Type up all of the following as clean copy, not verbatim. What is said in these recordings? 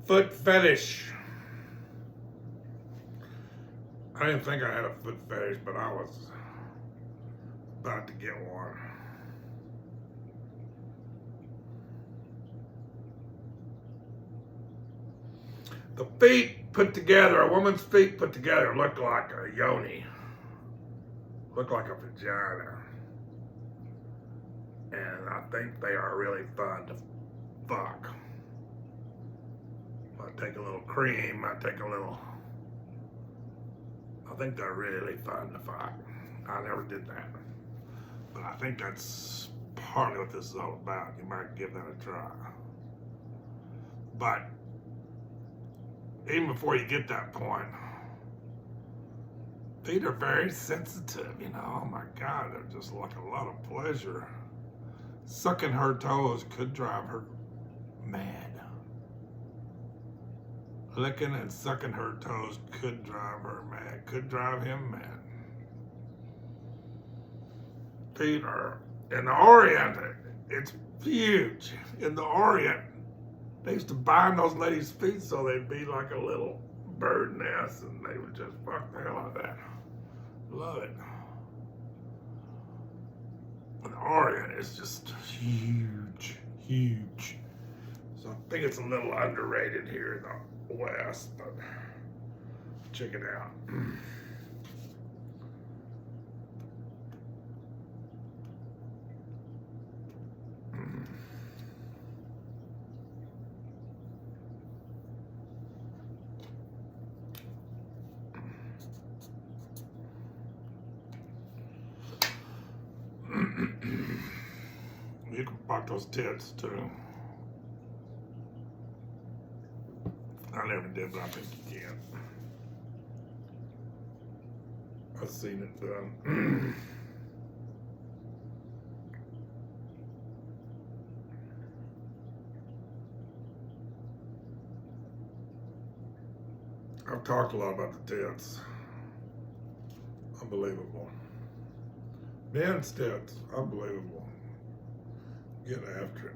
Foot fetish. I didn't think I had a foot fetish, but I was about to get one. The feet put together, a woman's feet put together, look like a yoni. Look like a vagina. And I think they are really fun to fuck. Might take a little cream, might take a little... I think they're really fun to fuck. I never did that. But I think that's partly what this is all about. You might give that a try. But even before you get that point, feet are very sensitive, you know. Oh my God, they're just like a lot of pleasure. Sucking her toes could drive her mad. Licking and sucking her toes could drive her mad, could drive him mad. Feet are, in the Orient, it's huge. In the Orient, they used to bind those ladies' feet so they'd be like a little bird nest, and they would just fuck the hell out of that. Love it. The Orient is just huge, huge. So I think it's a little underrated here in the West, but check it out. You can pop those tits too. I never did, but I think you can. I've seen it done. I've talked a lot about the tits. Unbelievable. Men's tits, unbelievable. Get after it.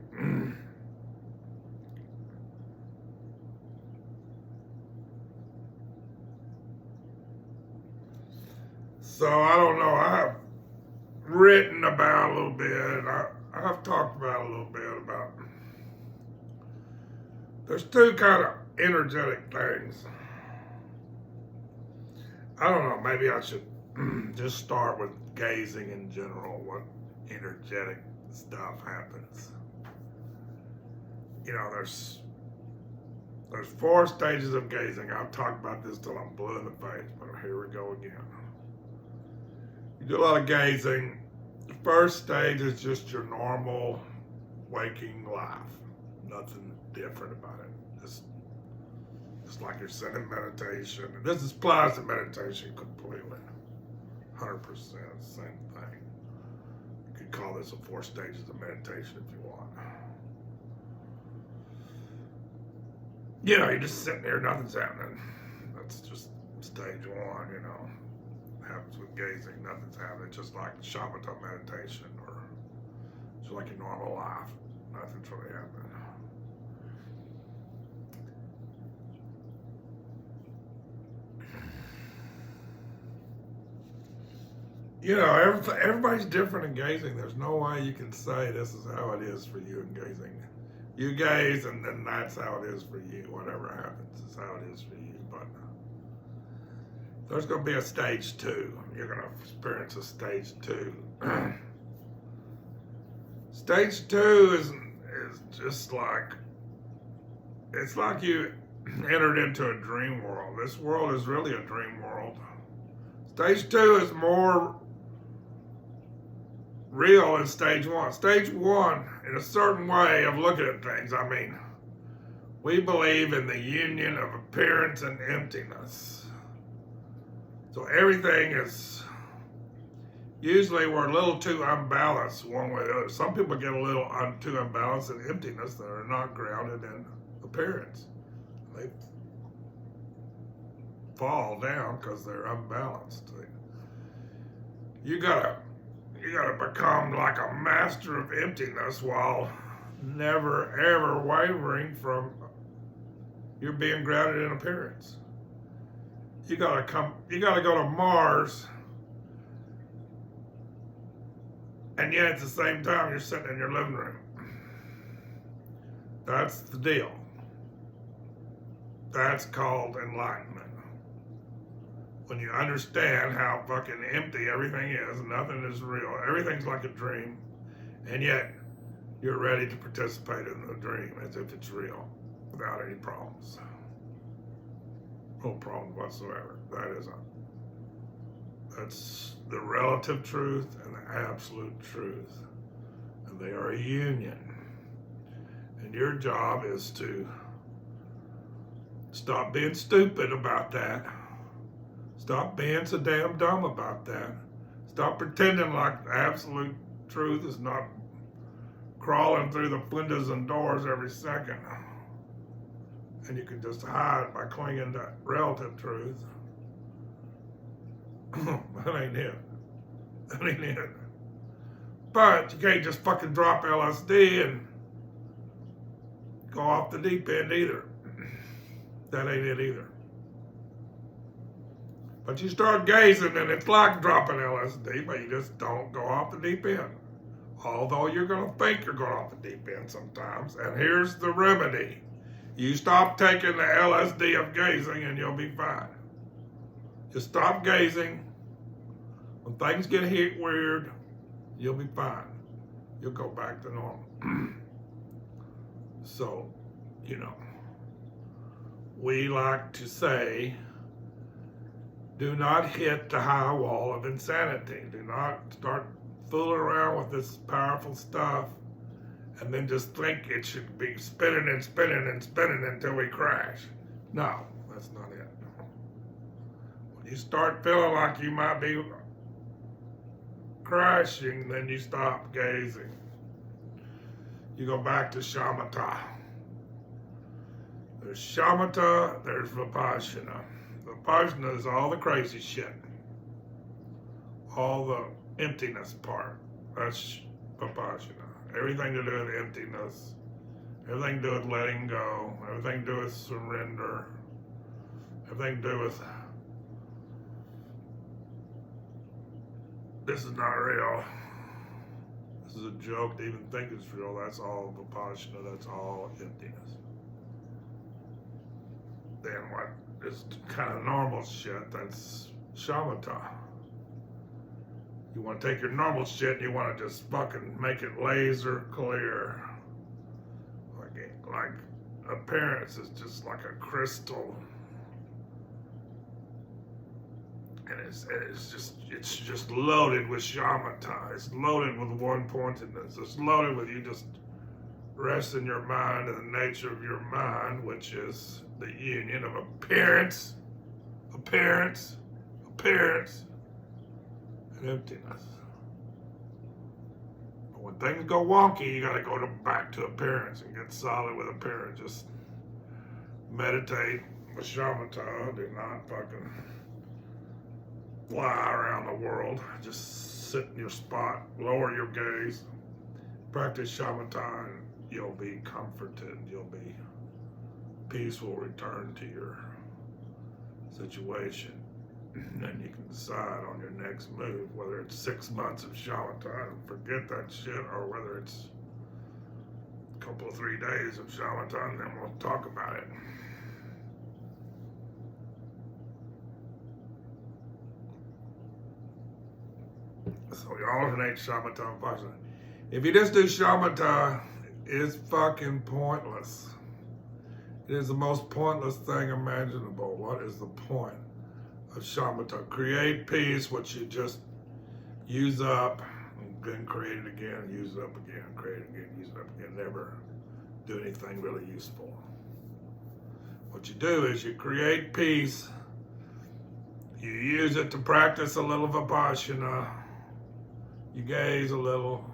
So I don't know, I've written about a little bit, I've talked about a little bit about, there's two kind of energetic things. I don't know, maybe I should just start with gazing in general, what energetic stuff happens. You know, there's 4 stages of gazing. I've talked about this till I'm blue in the face, but here we go again. You do a lot of gazing. The first stage is just your normal waking life. Nothing different about it. Just like you're sitting in meditation. And this applies to meditation completely. 100%, same thing. You could call this a 4 stages of meditation if you want. You know, you're just sitting there, nothing's happening. That's just stage 1, you know. Happens with gazing, nothing's happening. Just like Shamatha meditation or just like your normal life. Nothing's really happening. You know, everybody's different in gazing. There's no way you can say this is how it is for you in gazing. You gaze and then that's how it is for you. Whatever happens is how it is for you. But there's going to be a stage 2. You're going to experience a stage 2. Stage 2 is just like, it's like you entered into a dream world. This world is really a dream world. Stage 2 is more real than stage 1. Stage 1, in a certain way of looking at things, I mean, we believe in the union of appearance and emptiness. So everything is, usually we're a little too unbalanced one way or the other. Some people get a little too unbalanced in emptiness that are not grounded in appearance. They fall down because they're unbalanced. You gotta become like a master of emptiness while never ever wavering from You're being grounded in appearance. You gotta go to Mars, and yet at the same time you're sitting in your living room. That's the deal. That's called enlightenment. When you understand how fucking empty everything is, nothing is real, everything's like a dream, and yet you're ready to participate in the dream as if it's real without any problems. No problems whatsoever. That's the relative truth and the absolute truth. And they are a union. And your job is to stop being stupid about that. Stop being so damn dumb about that. Stop pretending like the absolute truth is not crawling through the windows and doors every second. And you can just hide by clinging to relative truth. That ain't it. That ain't it. But you can't just fucking drop LSD and go off the deep end either. That ain't it either. But you start gazing and it's like dropping LSD, but you just don't go off the deep end. Although you're going to think you're going off the deep end sometimes. And here's the remedy. You stop taking the LSD of gazing and you'll be fine. Just stop gazing. When things get hit weird, you'll be fine. You'll go back to normal. So, we like to say, do not hit the high wall of insanity. Do not start fooling around with this powerful stuff and then just think it should be spinning and spinning and spinning until we crash. No, that's not it. When you start feeling like you might be crashing, then you stop gazing. You go back to Shamatha. There's Shamatha, there's Vipayssana. Vipayssana is all the crazy shit. All the emptiness part. That's Vipayssana. Everything to do with emptiness. Everything to do with letting go. Everything to do with surrender. Everything to do with this is not real. This is a joke to even think it's real. That's all Vipayssana. That's all emptiness. Then what is kind of normal shit? That's Shamatha. You want to take your normal shit and you want to just fucking make it laser clear. Like appearance is just like a crystal. And it's just loaded with Shamatha. It's loaded with one-pointedness. It's loaded with you just resting your mind in the nature of your mind, which is the union of appearance, and emptiness. But when things go wonky, you gotta go back to appearance and get solid with appearance. Just meditate with Shamatha. Do not fucking fly around the world. Just sit in your spot, lower your gaze, practice Shamatha, and you'll be comforted. You'll be peace will return to your situation. And you can decide on your next move, whether it's 6 months of Shamatha and forget that shit, or whether it's a couple of 3 days of Shamatha, and then we'll talk about it. So we alternate Shamatha and Vipayssana. If you just do Shamatha, it's fucking pointless. It is the most pointless thing imaginable. What is the point of Shamatha? Create peace, which you just use up, and then create it again, use it up again, create it again, use it up again. Never do anything really useful. What you do is you create peace, you use it to practice a little Vipayssana, you gaze a little,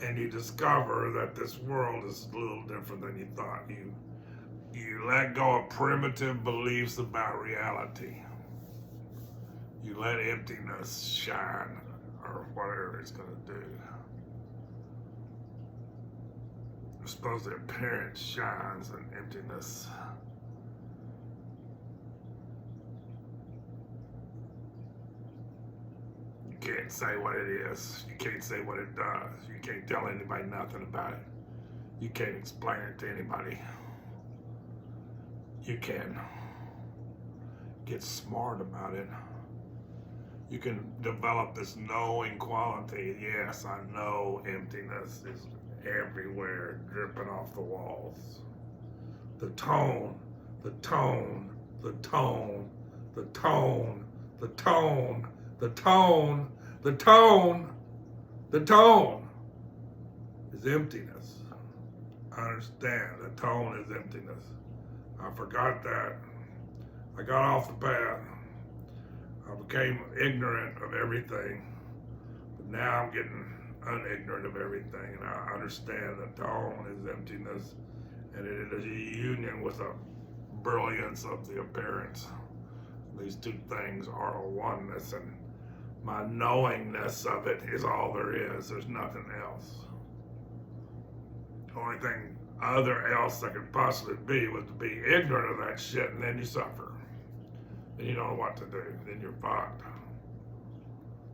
and you discover that this world is a little different than you thought. You let go of primitive beliefs about reality. You let emptiness shine, or whatever it's going to do. I suppose the appearance shines in emptiness. You can't say what it is. You can't say what it does. You can't tell anybody nothing about it. You can't explain it to anybody. You can get smart about it. You can develop this knowing quality. Yes, I know emptiness is everywhere, dripping off the walls. The tone, the tone, the tone, the tone, the tone, the tone, the tone, the tone is emptiness. I understand the tone is emptiness. I forgot that. I got off the path. I became ignorant of everything. But now I'm getting unignorant of everything. And I understand the tone is emptiness. And it is a union with the brilliance of the appearance. These two things are a oneness. And my knowingness of it is all there is. There's nothing else. The only thing else that could possibly be was to be ignorant of that shit, and then you suffer. Then you don't know what to do. Then you're fucked.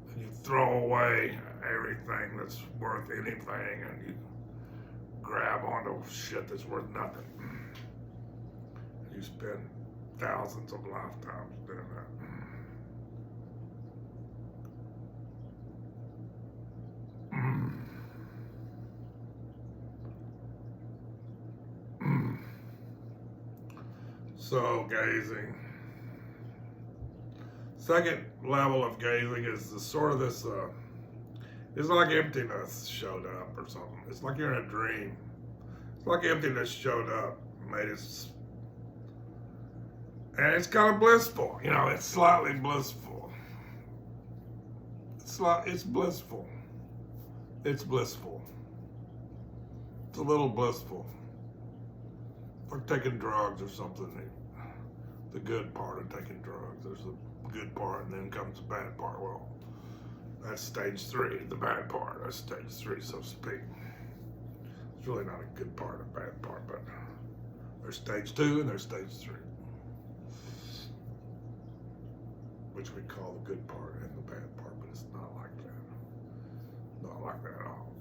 Then you throw away everything that's worth anything, and you grab onto shit that's worth nothing. And you spend thousands of lifetimes doing that. So, gazing. Second level of gazing is the sort of this, it's like emptiness showed up or something. It's like you're in a dream. It's like emptiness showed up, made it, and it's kind of blissful. You know, it's slightly blissful. It's blissful. It's blissful. It's a little blissful. Like taking drugs or something. The good part of taking drugs. There's the good part, and then comes the bad part. Well, that's stage 3, the bad part. That's stage 3, so to speak. It's really not a good part, a bad part, but there's stage 2 and there's stage 3, which we call the good part and the bad part, but it's not like that. Not like that at all.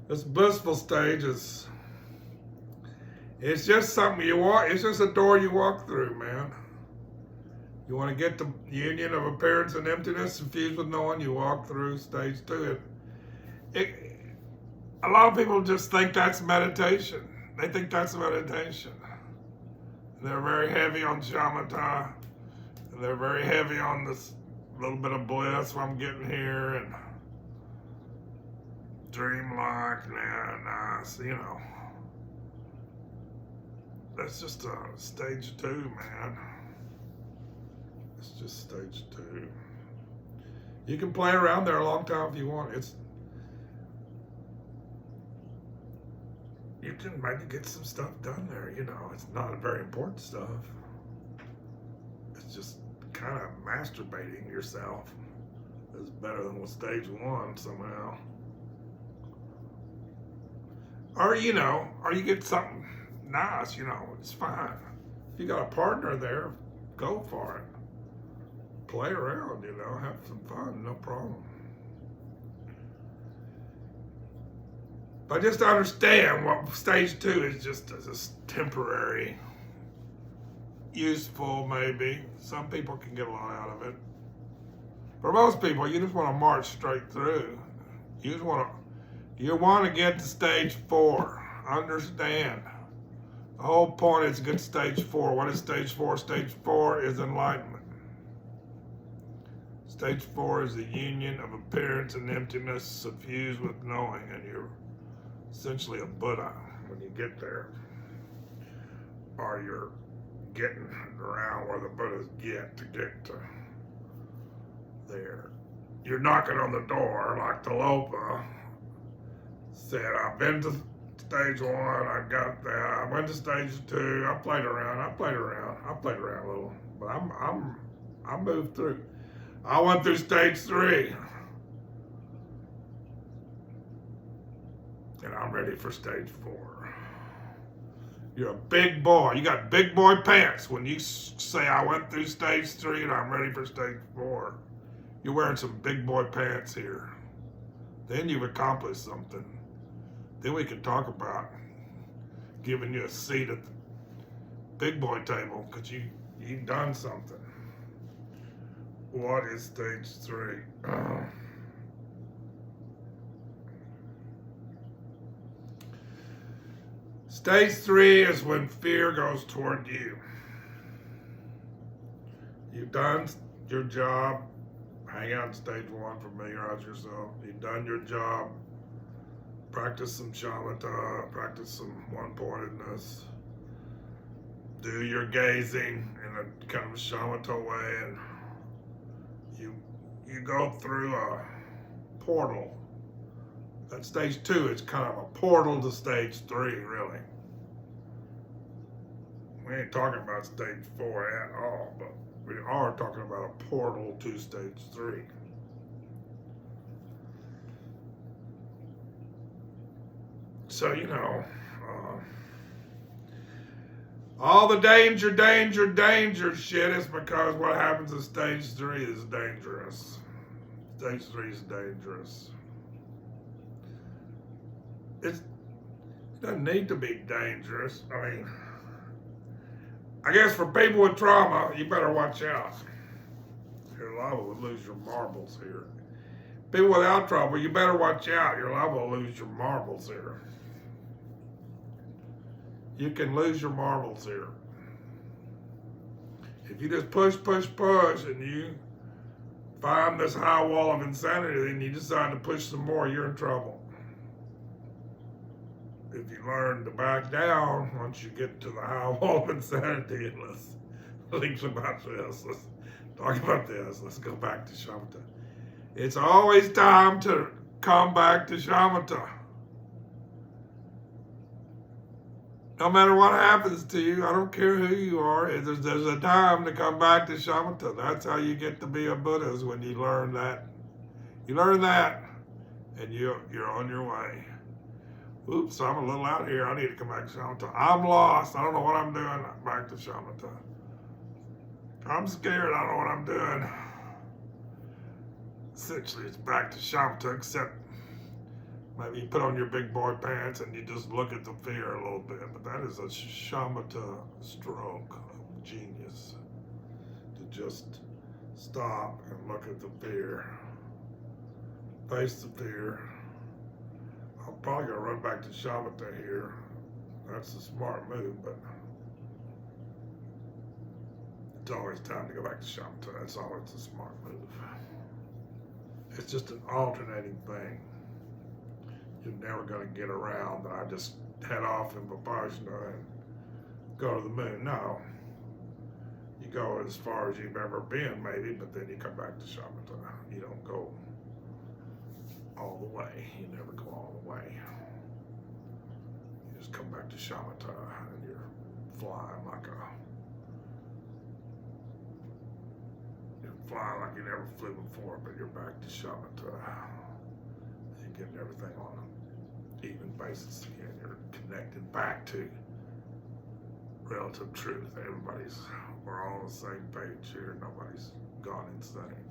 This blissful stage is, it's just something you walk, it's just a door you walk through, man. You want to get the union of appearance and emptiness infused with knowing, you walk through stage 2. A lot of people just think that's meditation. They think that's meditation. And they're very heavy on Shamatha, and they're very heavy on this little bit of bliss I'm getting here, and dreamlike, man, nice, you know. That's just stage 2, man. It's just stage 2. You can play around there a long time if you want. You can maybe get some stuff done there, you know. It's not very important stuff. It's just kind of masturbating yourself is better than with stage 1 somehow. Or, you know, or you get something nice, you know, it's fine. If you got a partner there, go for it. Play around, you know, have some fun, no problem. But just understand what stage 2 is just temporary, useful maybe. Some people can get a lot out of it. For most people, you just want to march straight through. You want to get to stage 4. Understand. The whole point is to get to stage 4. What is stage 4? Stage 4 is enlightenment. Stage 4 is the union of appearance and emptiness suffused with knowing, and you're essentially a Buddha when you get there. Or you're getting around where the Buddhas get to there. You're knocking on the door like Talopa said, I've been to stage 1, I got that. I went to stage 2, I played around a little, but I moved through. I went through stage 3. And I'm ready for stage 4. You're a big boy. You got big boy pants when you say I went through stage 3 and I'm ready for stage 4. You're wearing some big boy pants here. Then you've accomplished something. Then we can talk about giving you a seat at the big boy table because you've done something. What is stage 3? Stage 3 is when fear goes toward you. You've done your job. Hang out in stage 1, familiarize yourself. You've done your job. Practice some shamatha, practice some one-pointedness. Do your gazing in a kind of shamatha way, and you go through a portal. At stage 2, it's kind of a portal to stage 3, really. We ain't talking about stage 4 at all, but we are talking about a portal to stage 3. So, all the danger shit is because what happens in stage 3 is dangerous. Stage 3 is dangerous. It doesn't need to be dangerous. I mean, I guess for people with trauma, you better watch out. You're liable to lose your marbles here. People without trauma, you better watch out. You're liable to lose your marbles here. You can lose your marbles here. If you just push, and you find this high wall of insanity, and you decide to push some more, you're in trouble. If you learn to back down once you get to the high wall of insanity, and let's think about this. Let's talk about this. Let's go back to shamatha. It's always time to come back to shamatha. No matter what happens to you, I don't care who you are, there's a time to come back to shamatha. That's how you get to be a Buddha, is when you learn that. You learn that, and you're on your way. Oops, I'm a little out here. I need to come back to shamatha. I'm lost. I don't know what I'm doing. Back to shamatha. I'm scared. I don't know what I'm doing. Essentially, it's back to shamatha, except maybe you put on your big boy pants and you just look at the fear a little bit. But that is a shamatha stroke of genius. To just stop and look at the fear. Face the fear. I'm probably going to run back to shamatha here. That's a smart move, but it's always time to go back to shamatha. That's always a smart move. It's just an alternating thing. You're never going to get around that I just head off in Vipayssana and go to the moon. No. You go as far as you've ever been, maybe, but then you come back to shamatha. You don't go all the way. You never go all the way. You just come back to shamatha and you're flying like you never flew before, but you're back to shamatha. You're getting everything on an even basis again. You're connected back to relative truth. We're all on the same page here. Nobody's gone insane.